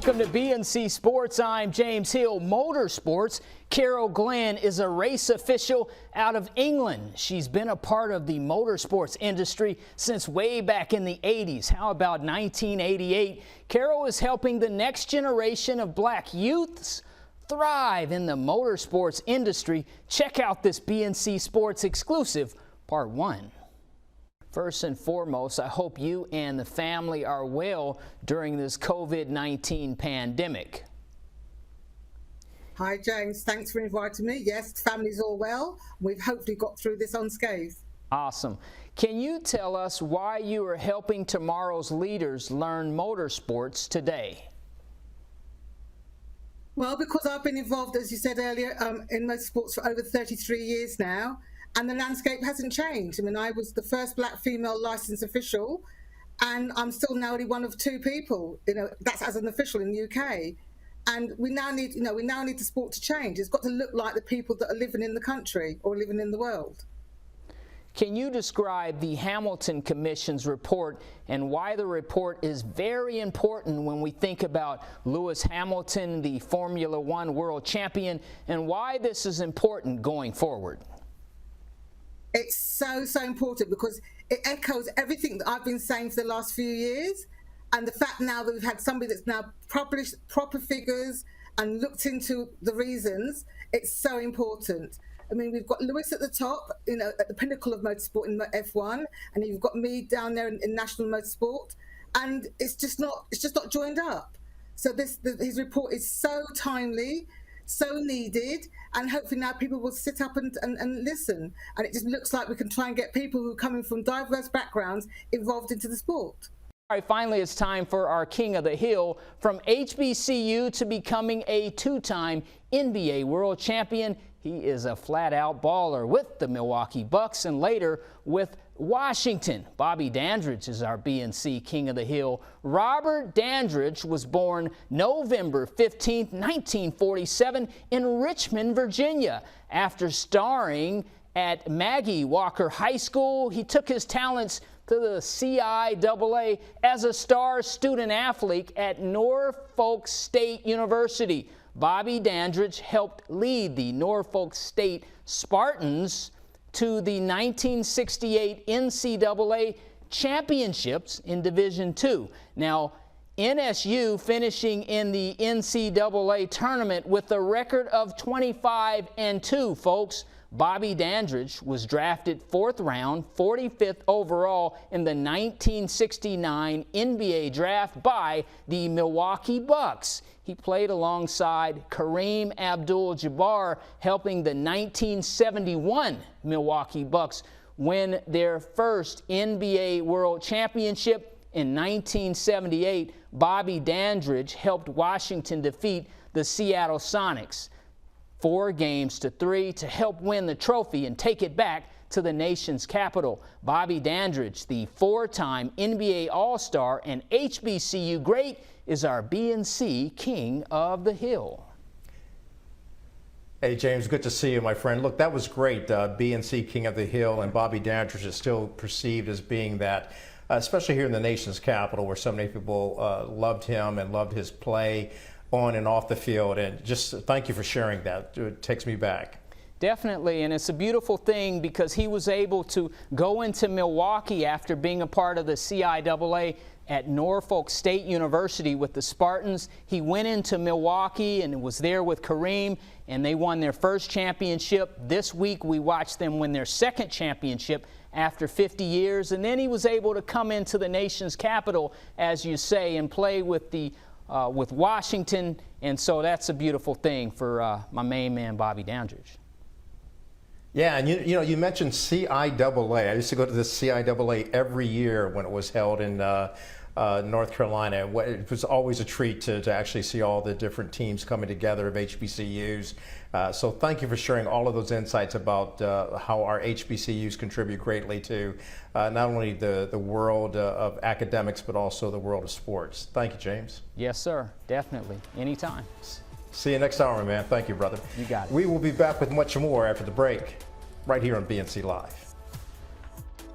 Welcome to BNC Sports. I'm James Hill. Motorsports. Carol Glenn is a race official out of England. She's been a part of the motorsports industry since way back in the 80s. How about 1988? Carol is helping the next generation of black youths thrive in the motorsports industry. Check out this BNC Sports exclusive, Part 1. First and foremost, I hope you and the family are well during this COVID-19 pandemic. Hi, James. Thanks for inviting me. Yes, the family's all well. We've hopefully got through this unscathed. Awesome. Can you tell us why you are helping tomorrow's leaders learn motorsports today? Well, because I've been involved, as you said earlier, in motorsports for over 33 years now. And the landscape hasn't changed. I mean, I was the first black female licensed official, and I'm still now only one of two people, that's as an official in the UK. And we now need, the sport to change. It's got to look like the people that are living in the country or living in the world. Can you describe the Hamilton Commission's report and why the report is very important when we think about Lewis Hamilton, the Formula One world champion, and why this is important going forward? It's so important because it echoes everything that I've been saying for the last few years. And the fact now that we've had somebody that's now published proper figures and looked into the reasons, it's so important. I mean, we've got Lewis at the top, at the pinnacle of motorsport in F1, and you've got me down there in national motorsport, and it's just not joined up. So his report is so timely, so needed, and hopefully now people will sit up and listen. And it just looks like we can try and get people who are coming from diverse backgrounds involved into the sport. All right, finally, it's time for our King of the Hill. From HBCU to becoming a two-time NBA world champion, he is a flat-out baller with the Milwaukee Bucks and later with Washington. Bobby Dandridge is our BNC King of the Hill. Robert Dandridge was born November 15, 1947 in Richmond, Virginia. After starring at Maggie Walker High School, he took his talents to the CIAA as a star student athlete at Norfolk State University. Bobby Dandridge helped lead the Norfolk State Spartans to the 1968 NCAA championships in Division II. Now, NSU finishing in the NCAA tournament with a record of 25-2, folks. Bobby Dandridge was drafted 4th round, 45th overall in the 1969 NBA draft by the Milwaukee Bucks. He played alongside Kareem Abdul-Jabbar, helping the 1971 Milwaukee Bucks win their first NBA World Championship. In 1978, Bobby Dandridge helped Washington defeat the Seattle Sonics 4-3 to help win the trophy and take it back to the nation's capital. Bobby Dandridge, the 4-time NBA All-Star and HBCU great, is our BNC King of the Hill. Hey, James, good to see you, my friend. Look, that was great. BNC King of the Hill, and Bobby Dandridge is still perceived as being that, especially here in the nation's capital, where so many people loved him and loved his play on and off the field. And just thank you for sharing that. It takes me back. Definitely, and it's a beautiful thing because he was able to go into Milwaukee after being a part of the CIAA at Norfolk State University with the Spartans. He went into Milwaukee and was there with Kareem, and they won their first championship. This week we watched them win their second championship after 50 years, and then he was able to come into the nation's capital, as you say, and play with the with Washington, and so that's a beautiful thing for my main man, Bobby Dandridge. Yeah, and you mentioned CIAA. I used to go to the CIAA every year when it was held in North Carolina. It was always a treat to actually see all the different teams coming together of HBCUs. So thank you for sharing all of those insights about how our HBCUs contribute greatly to not only the world of academics, but also the world of sports. Thank you, James. Yes, sir. Definitely. Anytime. See you next hour, man. Thank you, brother. You got it. We will be back with much more after the break, right here on BNC Live.